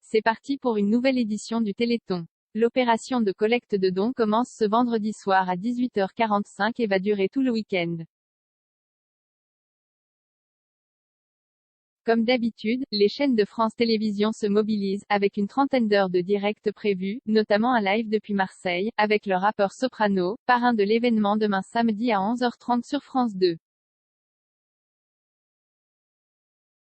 C'est parti pour une nouvelle édition du Téléthon. L'opération de collecte de dons commence ce vendredi soir à 18h45 et va durer tout le week-end. Comme d'habitude, les chaînes de France Télévisions se mobilisent, avec une trentaine d'heures de direct prévues, notamment un live depuis Marseille, avec le rappeur Soprano, parrain de l'événement demain samedi à 11h30 sur France 2.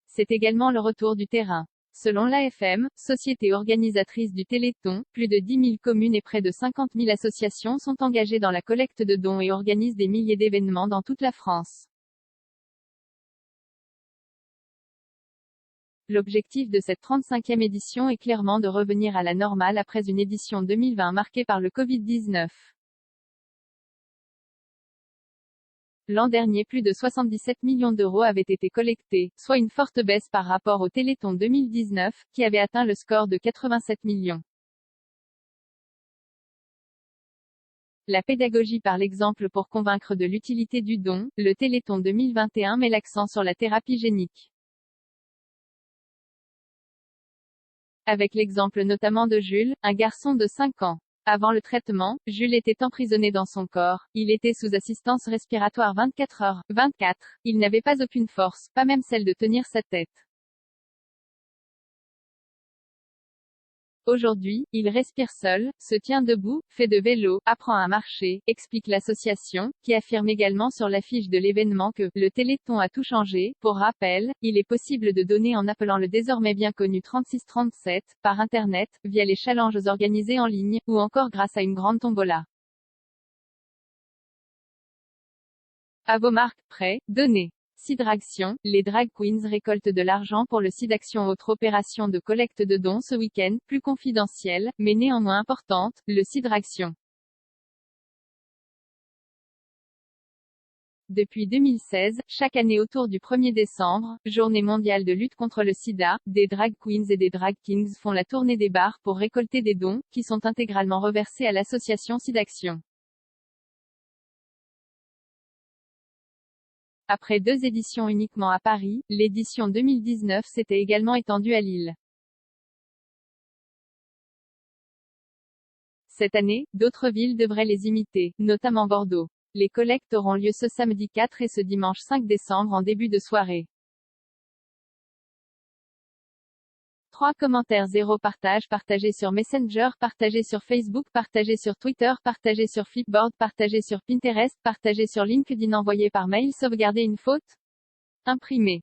C'est également le retour du terrain. Selon l'AFM, société organisatrice du Téléthon, plus de 10 000 communes et près de 50 000 associations sont engagées dans la collecte de dons et organisent des milliers d'événements dans toute la France. L'objectif de cette 35e édition est clairement de revenir à la normale après une édition 2020 marquée par le Covid-19. L'an dernier, plus de 77 millions d'euros avaient été collectés, soit une forte baisse par rapport au Téléthon 2019, qui avait atteint le score de 87 millions. La pédagogie par l'exemple pour convaincre de l'utilité du don, le Téléthon 2021 met l'accent sur la thérapie génique. Avec l'exemple notamment de Jules, un garçon de 5 ans. Avant le traitement, Jules était emprisonné dans son corps, il était sous assistance respiratoire 24h/24, il n'avait pas aucune force, pas même celle de tenir sa tête. Aujourd'hui, il respire seul, se tient debout, fait de vélo, apprend à marcher, explique l'association, qui affirme également sur l'affiche de l'événement que « le Téléthon a tout changé ». Pour rappel, il est possible de donner en appelant le désormais bien connu 3637, par Internet, via les challenges organisés en ligne, ou encore grâce à une grande tombola. À vos marques, prêts, donnez. SIDRaction, les drag queens récoltent de l'argent pour le SIDAction. Autre opération de collecte de dons ce week-end, plus confidentielle, mais néanmoins importante, le SIDRaction. Depuis 2016, chaque année autour du 1er décembre, journée mondiale de lutte contre le sida, des drag queens et des drag kings font la tournée des bars pour récolter des dons, qui sont intégralement reversés à l'association SIDAction. Après 2 éditions uniquement à Paris, l'édition 2019 s'était également étendue à Lille. Cette année, d'autres villes devraient les imiter, notamment Bordeaux. Les collectes auront lieu ce samedi 4 et ce dimanche 5 décembre en début de soirée. 3 commentaires 0 partage partagé sur Messenger, partagé sur Facebook, partagé sur Twitter, partagé sur Flipboard, partagé sur Pinterest, partagé sur LinkedIn, envoyé par mail, sauvegarder une faute, imprimé.